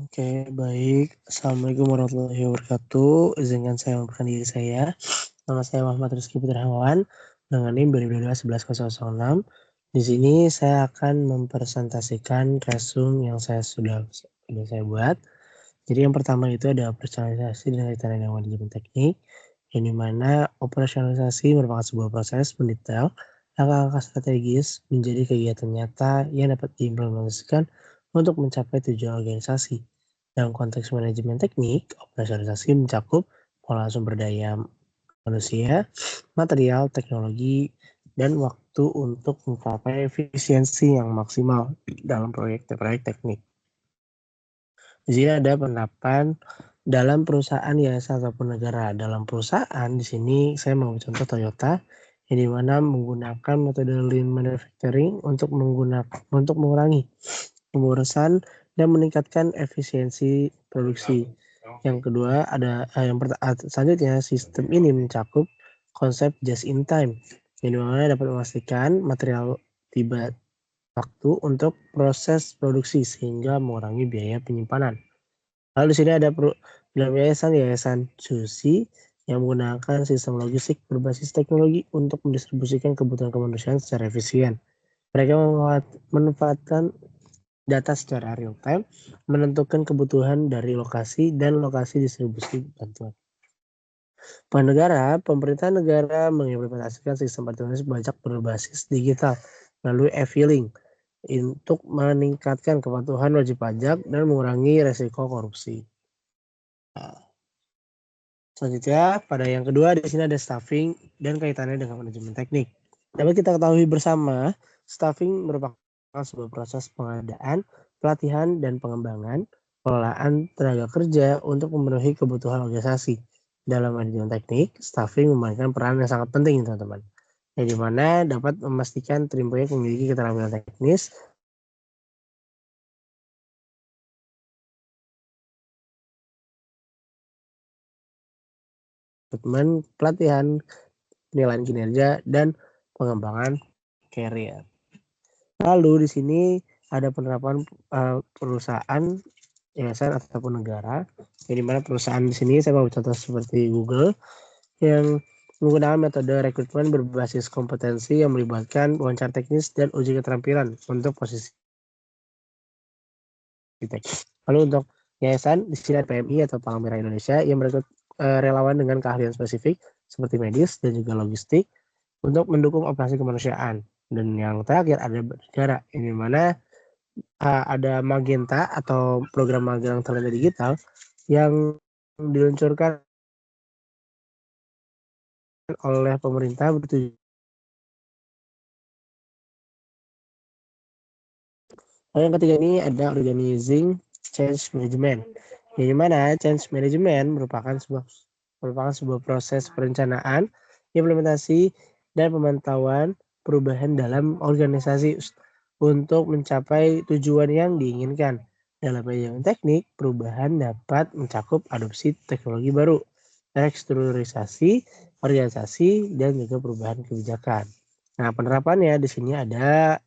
Oke, baik. Assalamualaikum warahmatullahi wabarakatuh. Izinkan saya memperkenalkan diri saya. Nama saya Muhammad Rizky Putrawan dengan NIM 2022-11-006. Di sini saya akan mempresentasikan resume yang sudah saya buat. Jadi yang pertama itu ada operasionalisasi dan kaitannya dengan manajemen teknik, yang dimana operasionalisasi merupakan sebuah proses mendetail langkah-langkah strategis menjadi kegiatan nyata yang dapat diimplementasikan untuk mencapai tujuan organisasi. Dalam konteks manajemen teknik, operasionalisasi mencakup pola sumber daya manusia, material, teknologi, dan waktu untuk mencapai efisiensi yang maksimal dalam proyek-proyek teknik. Di sini ada penerapan dalam perusahaan yayasan ataupun negara. Dalam perusahaan di sini saya mengambil contoh Toyota yang dimana menggunakan metode lean manufacturing untuk mengurangi pemborosan dan meningkatkan efisiensi produksi. Yang kedua selanjutnya sistem ini mencakup konsep just in time yang dimana dapat memastikan material tiba waktu untuk proses produksi sehingga mengurangi biaya penyimpanan. Lalu di sini ada dalam yayasan Susi yang menggunakan sistem logistik berbasis teknologi untuk mendistribusikan kebutuhan kemanusiaan secara efisien. Mereka memanfaatkan data secara real time, menentukan kebutuhan dari lokasi dan lokasi distribusi bantuan. Pemerintah negara mengimplementasikan sistem elektronik pajak berbasis digital melalui e-filing untuk meningkatkan kepatuhan wajib pajak dan mengurangi resiko korupsi. Selanjutnya, pada yang kedua di sini ada staffing dan kaitannya dengan manajemen teknik. Dapat kita ketahui bersama, staffing merupakan sebuah proses pengadaan, pelatihan, dan pengembangan pengelolaan tenaga kerja untuk memenuhi kebutuhan organisasi. Dalam manajemen teknik, staffing memainkan peran yang sangat penting, teman-teman. Yang dimana dapat memastikan tim proyek memiliki keterampilan teknis, pelatihan, penilaian kinerja, dan pengembangan karir. Lalu di sini ada penerapan perusahaan, yayasan ataupun negara. Yang dimana perusahaan di sini saya mau contoh seperti Google yang menggunakan metode rekrutmen berbasis kompetensi yang melibatkan wawancara teknis dan uji keterampilan untuk posisi teknis. Lalu untuk yayasan di sini ada PMI atau Palang Merah Indonesia yang merekrut relawan dengan keahlian spesifik seperti medis dan juga logistik untuk mendukung operasi kemanusiaan. Dan yang terakhir ada negara, ini mana ada Magenta atau program magang tenaga digital yang diluncurkan oleh pemerintah bertujuan. Yang ketiga ini ada organizing change management. Yang mana change management merupakan sebuah proses perencanaan, implementasi, dan pemantauan perubahan dalam organisasi untuk mencapai tujuan yang diinginkan. Dalam manajemen teknik, perubahan dapat mencakup adopsi teknologi baru, restrukturisasi organisasi, dan juga perubahan kebijakan. Nah, penerapannya di sini ada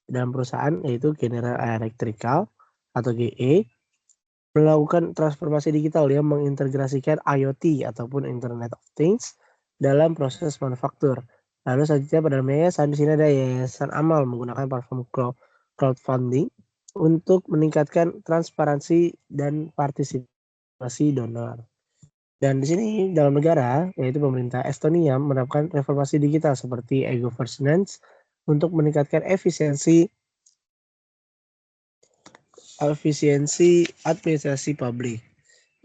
dalam perusahaan yaitu General Electrical atau GE melakukan transformasi digital yang mengintegrasikan IoT ataupun Internet of Things dalam proses manufaktur. Lalu selanjutnya pada yayasan di sini ada Yayasan Amal menggunakan platform crowdfunding untuk meningkatkan transparansi dan partisipasi donor. Dan di sini dalam negara yaitu pemerintah Estonia menerapkan reformasi digital seperti e-governance untuk meningkatkan efisiensi administrasi publik.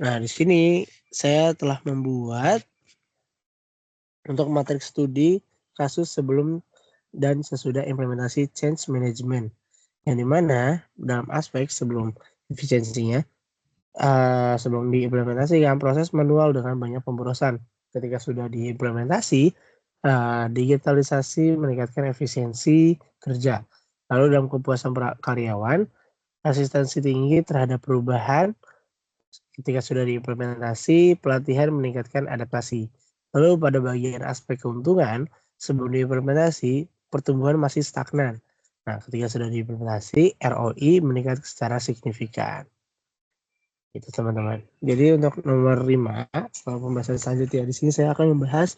Nah, di sini saya telah membuat untuk materi studi kasus sebelum dan sesudah implementasi change management. Yang dimana dalam aspek sebelum efisiensinya, sebelum diimplementasikan proses manual dengan banyak pemborosan. Ketika sudah diimplementasi, digitalisasi meningkatkan efisiensi kerja. Lalu dalam kepuasan karyawan, asistensi tinggi terhadap perubahan. Ketika sudah diimplementasi, pelatihan meningkatkan adaptasi. Lalu pada bagian aspek keuntungan, sebelum diimplementasi, pertumbuhan masih stagnan. Nah, ketika sudah diimplementasi, ROI meningkat secara signifikan. Itu teman-teman. Jadi untuk nomor 5, kalau pembahasan selanjutnya di sini saya akan membahas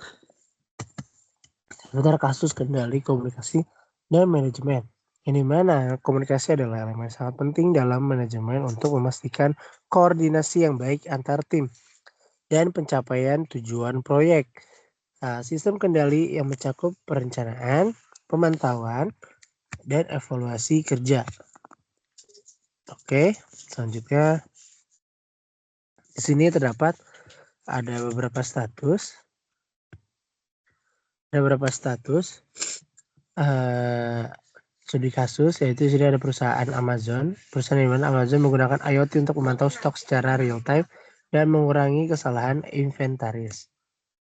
seputar kasus kendali komunikasi dan manajemen. Ini mana komunikasi adalah elemen sangat penting dalam manajemen untuk memastikan koordinasi yang baik antar tim dan pencapaian tujuan proyek. Nah, sistem kendali yang mencakup perencanaan, pemantauan, dan evaluasi kerja. Oke, selanjutnya di sini terdapat ada beberapa status. Studi kasus, yaitu di sini ada perusahaan Amazon. Perusahaan di mana Amazon menggunakan IoT untuk memantau stok secara real time dan mengurangi kesalahan inventaris.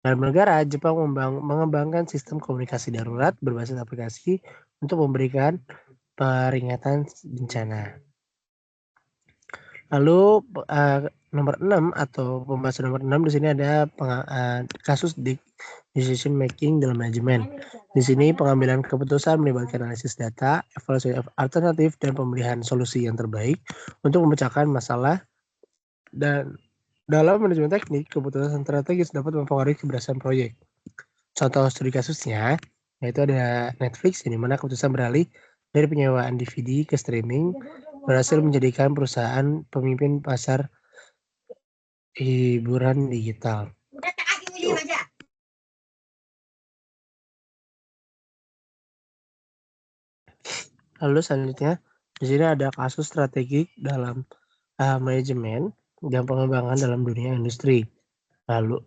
Dalam negara, Jepang mengembangkan sistem komunikasi darurat berbasis aplikasi untuk memberikan peringatan bencana. Lalu nomor 6 atau pembahasan nomor 6 di sini ada kasus decision making dalam manajemen. Di sini pengambilan keputusan melibatkan analisis data, evaluasi alternatif, dan pemilihan solusi yang terbaik untuk memecahkan masalah. Dan dalam manajemen teknik, keputusan strategis dapat mempengaruhi keberhasilan proyek. Contoh studi kasusnya yaitu ada Netflix, di mana keputusan beralih dari penyewaan DVD ke streaming berhasil menjadikan perusahaan pemimpin pasar hiburan digital. Lalu selanjutnya di sini ada kasus strategik dalam manajemen dan pengembangan dalam dunia industri. Lalu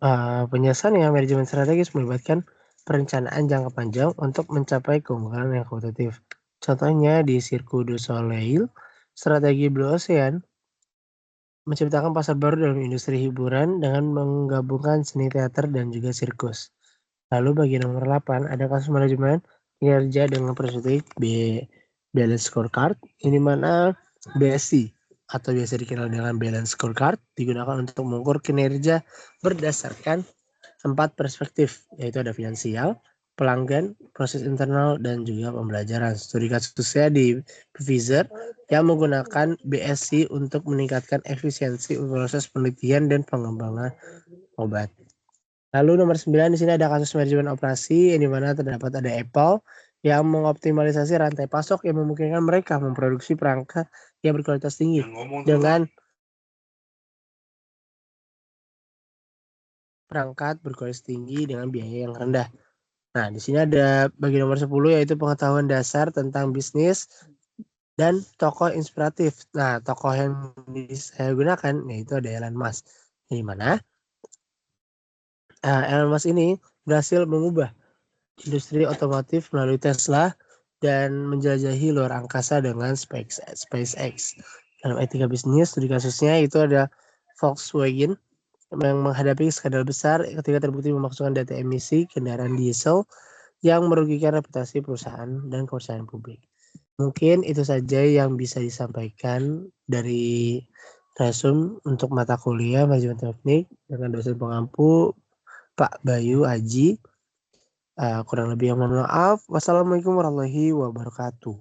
penyelesaian manajemen strategis melibatkan perencanaan jangka panjang untuk mencapai keunggulan yang kompetitif. Contohnya di Cirque du Soleil, strategi Blue Ocean menciptakan pasar baru dalam industri hiburan dengan menggabungkan seni teater dan juga sirkus. Lalu bagi nomor 8 ada kasus manajemen kinerja dengan perspektif balance scorecard, ini mana BSC atau biasa dikenal dengan balance scorecard digunakan untuk mengukur kinerja berdasarkan 4 perspektif, yaitu ada finansial, pelanggan, proses internal, dan juga pembelajaran. Studi kasusnya di Pfizer yang menggunakan BSC untuk meningkatkan efisiensi proses penelitian dan pengembangan obat. Lalu nomor 9 di sini ada kasus manajemen operasi, di mana terdapat ada Apple yang mengoptimalisasi rantai pasok yang memungkinkan mereka memproduksi perangkat yang berkualitas tinggi dengan biaya yang rendah. Nah, di sini ada bagi nomor 10 yaitu pengetahuan dasar tentang bisnis dan tokoh inspiratif. Nah, tokoh yang saya gunakan yaitu ada Elon Musk. Di mana Elon Musk ini berhasil mengubah industri otomotif melalui Tesla dan menjelajahi luar angkasa dengan SpaceX. Dalam etika bisnis, studi kasusnya itu ada Volkswagen yang menghadapi skandal besar ketika terbukti memasukkan data emisi kendaraan diesel yang merugikan reputasi perusahaan dan kepercayaan publik. Mungkin itu saja yang bisa disampaikan dari resum untuk mata kuliah manajemen teknik dengan dosen pengampu Pak Bayu Aji. Kurang lebih mohon maaf. Wassalamualaikum warahmatullahi wabarakatuh.